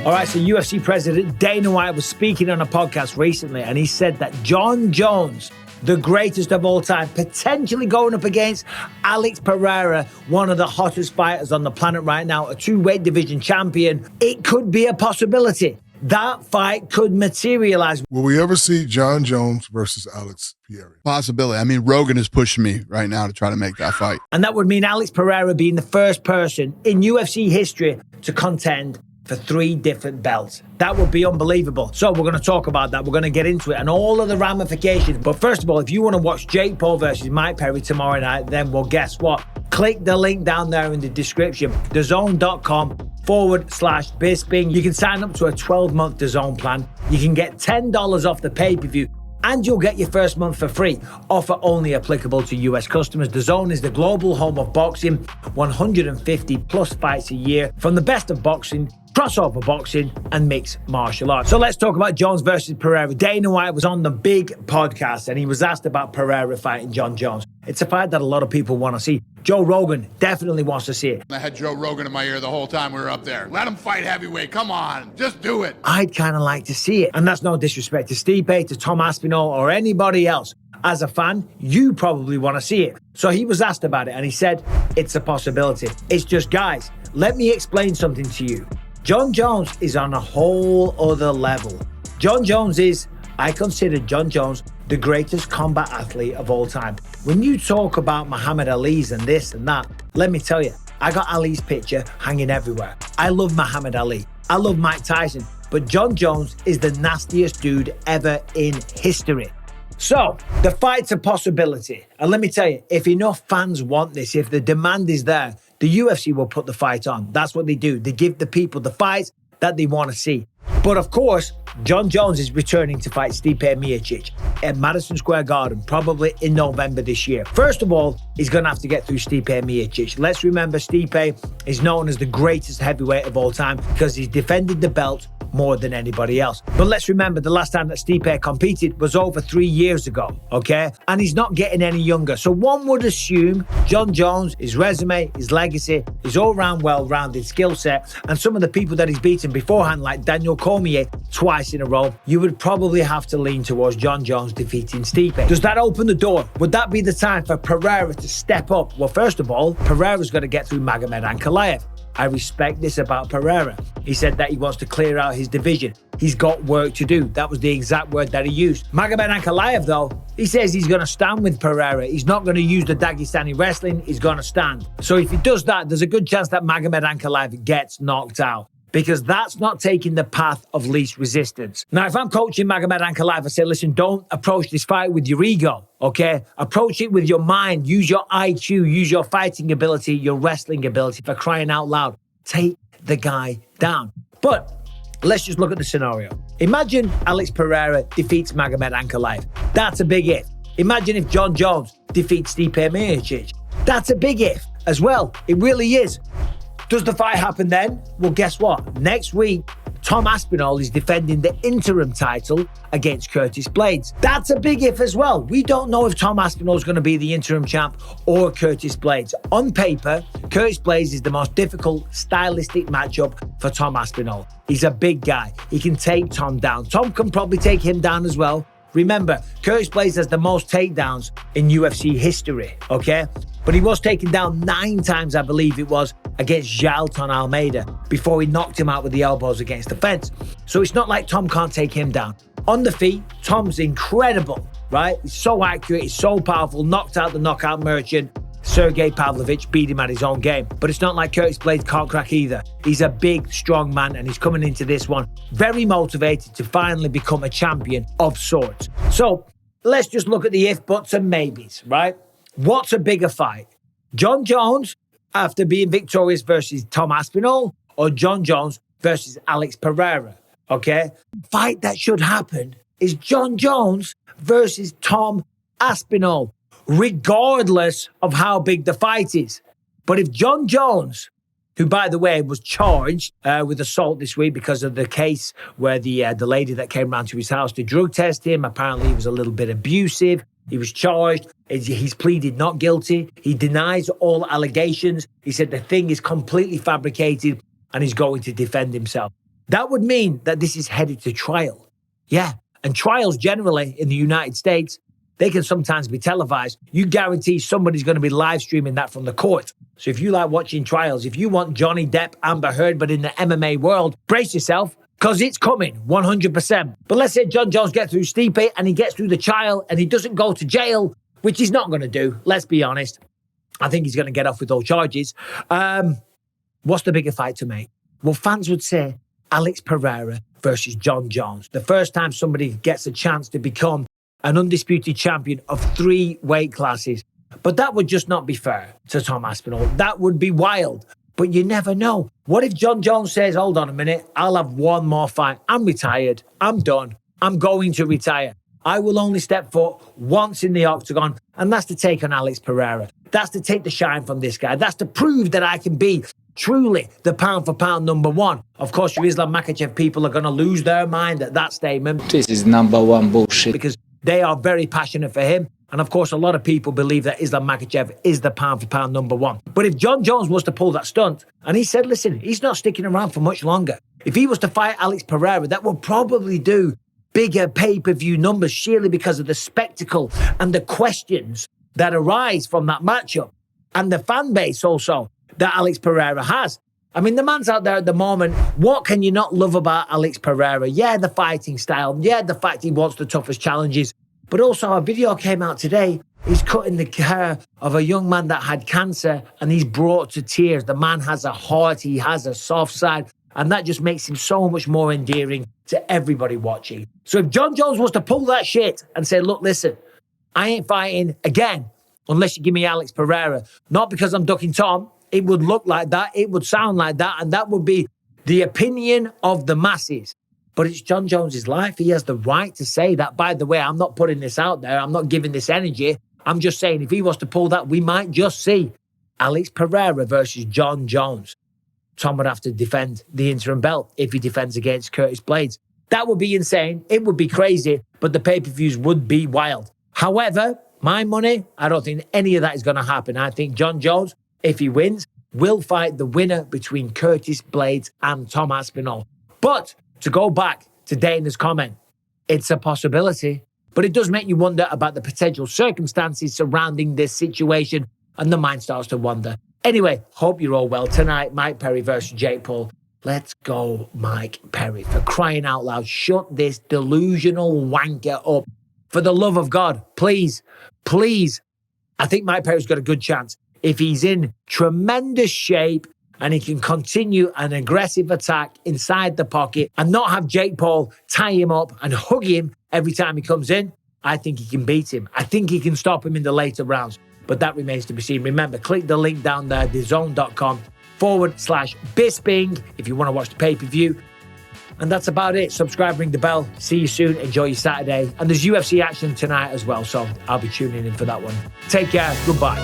All right, so UFC President Dana White was speaking on a podcast recently, and he said that Jon Jones, the greatest of all time, potentially going up against Alex Pereira, one of the hottest fighters on the planet right now, a two-weight division champion. It could be a possibility. That fight could materialize. Will we ever see Jon Jones versus Alex Pereira? Possibility. I mean, Rogan is pushing me right now to try to make that fight. And that would mean Alex Pereira being the first person in UFC history to contend for 3 different belts. That would be unbelievable. So we're going to talk about that. We're going to get into it and all of the ramifications. But first of all, if you want to watch Jake Paul versus Mike Perry tomorrow night, then well, guess what? Click the link down there in the description, DAZN.com/Bisping. You can sign up to a 12-month DAZN plan. You can get $10 off the pay-per-view, and you'll get your first month for free. Offer only applicable to US customers. DAZN is the global home of boxing, 150 plus fights a year from the best of boxing, crossover boxing, and mixed martial arts. So let's talk about Jones versus Pereira. Dana White was on the big podcast and he was asked about Pereira fighting Jon Jones. It's a fight that a lot of people want to see. Joe Rogan definitely wants to see it. I had Joe Rogan in my ear the whole time we were up there. Let him fight heavyweight. Come on, just do it. I'd kind of like to see it. And that's no disrespect to Stipe, to Tom Aspinall, or anybody else. As a fan, you probably want to see it. So he was asked about it and he said, it's a possibility. It's just, guys, let me explain something to you. Jon Jones is on a whole other level. Jon Jones is, I consider Jon Jones the greatest combat athlete of all time. When you talk about Muhammad Ali's and this and that, let me tell you, I got Ali's picture hanging everywhere. I love Muhammad Ali. I love Mike Tyson. But Jon Jones is the nastiest dude ever in history. So, the fight's a possibility. And let me tell you, if enough fans want this, if the demand is there, the UFC will put the fight on. That's what they do. They give the people the fights that they want to see. But of course, Jon Jones is returning to fight Stipe Miocic at Madison Square Garden, probably in November this year. First of all, he's going to have to get through Stipe Miocic. Let's remember, Stipe is known as the greatest heavyweight of all time because he's defended the belt more than anybody else. But let's remember, the last time that Stipe competed was over 3 years ago, okay? And he's not getting any younger. So one would assume Jon Jones, his resume, his legacy, his all-round well-rounded skill set, and some of the people that he's beaten beforehand, like Daniel Cormier, twice in a row, you would probably have to lean towards Jon Jones defeating Stipe. Does that open the door? Would that be the time for Pereira to step up? Well, first of all, Pereira's got to get through Magomed Ankalaev. I respect this about Pereira. He said that he wants to clear out his division. He's got work to do. That was the exact word that he used. Magomed Ankalaev, though, he says he's going to stand with Pereira. He's not going to use the Dagestani wrestling. He's going to stand. So if he does that, there's a good chance that Magomed Ankalaev gets knocked out, because that's not taking the path of least resistance. Now, if I'm coaching Magomed Ankalaev, I say, listen, don't approach this fight with your ego, okay? Approach it with your mind. Use your IQ, use your fighting ability, your wrestling ability, for crying out loud. Take the guy down. But let's just look at the scenario. Imagine Alex Pereira defeats Magomed Ankalaev. That's a big if. Imagine if Jon Jones defeats Stipe Miocic. That's a big if as well. It really is. Does the fight happen then? Well, guess what? Next week, Tom Aspinall is defending the interim title against Curtis Blaydes. That's a big if as well. We don't know if Tom Aspinall is going to be the interim champ or Curtis Blaydes. On paper, Curtis Blaydes is the most difficult stylistic matchup for Tom Aspinall. He's a big guy. He can take Tom down. Tom can probably take him down as well. Remember, Curtis Blaydes has the most takedowns in UFC history, okay? But he was taken down 9 times, I believe it was, against Jailton Almeida before he knocked him out with the elbows against the fence. So it's not like Tom can't take him down. On the feet, Tom's incredible, right? He's so accurate, he's so powerful, knocked out the knockout merchant. Sergey Pavlovich beat him at his own game. But it's not like Curtis Blaydes can't crack either. He's a big, strong man, and he's coming into this one very motivated to finally become a champion of sorts. So let's just look at the if, buts, and maybes, right? What's a bigger fight? Jon Jones, after being victorious versus Tom Aspinall, or Jon Jones versus Alex Pereira, okay? Fight that should happen is Jon Jones versus Tom Aspinall, regardless of how big the fight is. But if Jon Jones, who, by the way, was charged with assault this week because of the case where the lady that came round to his house to drug test him, apparently he was a little bit abusive. He was charged. He's pleaded not guilty. He denies all allegations. He said the thing is completely fabricated and he's going to defend himself. that would mean that this is headed to trial. Yeah, and trials generally in the United States, they can sometimes be televised. You guarantee somebody's going to be live streaming that from the court. So if you like watching trials, if you want Johnny Depp, Amber Heard, but in the MMA world, brace yourself, because it's coming, 100%. But let's say Jon Jones gets through Stipe and he gets through the trial and he doesn't go to jail, which he's not going to do, let's be honest. I think he's going to get off with all charges. What's the bigger fight to make? Well, fans would say Alex Pereira versus Jon Jones. The first time somebody gets a chance to become an undisputed champion of 3 weight classes. But that would just not be fair to Tom Aspinall. That would be wild. But you never know. What if Jon Jones says, hold on a minute, I'll have one more fight. I'm retired. I'm done. I'm going to retire. I will only step foot once in the octagon, and that's to take on Alex Pereira. That's to take the shine from this guy. That's to prove that I can be truly the pound-for-pound number one. Of course, your Islam Makhachev people are going to lose their mind at that statement. This is number one bullshit. Because they are very passionate for him. And of course, a lot of people believe that Islam Makhachev is the pound-for-pound number one. But if Jon Jones was to pull that stunt, and he said, listen, he's not sticking around for much longer. If he was to fight Alex Pereira, that would probably do bigger pay-per-view numbers, sheerly because of the spectacle and the questions that arise from that matchup. And the fan base also that Alex Pereira has. I mean, the man's out there at the moment. What can you not love about Alex Pereira? Yeah, the fighting style. Yeah, the fact he wants the toughest challenges. But also, a video came out today. He's cutting the hair of a young man that had cancer, and he's brought to tears. The man has a heart. He has a soft side. And that just makes him so much more endearing to everybody watching. So if Jon Jones was to pull that shit and say, look, listen, I ain't fighting again unless you give me Alex Pereira. Not because I'm ducking Tom. It would look like that. It would sound like that. And that would be the opinion of the masses. But it's Jon Jones's life. He has the right to say that. By the way, I'm not putting this out there. I'm not giving this energy. I'm just saying if he was to pull that, we might just see Alex Pereira versus Jon Jones. Tom would have to defend the interim belt if he defends against Curtis Blaydes. That would be insane. It would be crazy, but the pay-per-views would be wild. However, my money, I don't think any of that is going to happen. I think Jon Jones, if he wins, will fight the winner between Curtis Blaydes and Tom Aspinall. But to go back to Dana's comment, it's a possibility, but it does make you wonder about the potential circumstances surrounding this situation, and the mind starts to wander. Anyway, hope you're all well. Tonight, Mike Perry versus Jake Paul. Let's go, Mike Perry. For crying out loud, shut this delusional wanker up. For the love of God, please, please. I think Mike Perry's got a good chance. If he's in tremendous shape and he can continue an aggressive attack inside the pocket and not have Jake Paul tie him up and hug him every time he comes in, I think he can beat him. I think he can stop him in the later rounds. But that remains to be seen. Remember, click the link down there, thezone.com/Bisping if you want to watch the pay-per-view. And that's about it. Subscribe, ring the bell. See you soon. Enjoy your Saturday. And there's UFC action tonight as well, so I'll be tuning in for that one. Take care. Goodbye.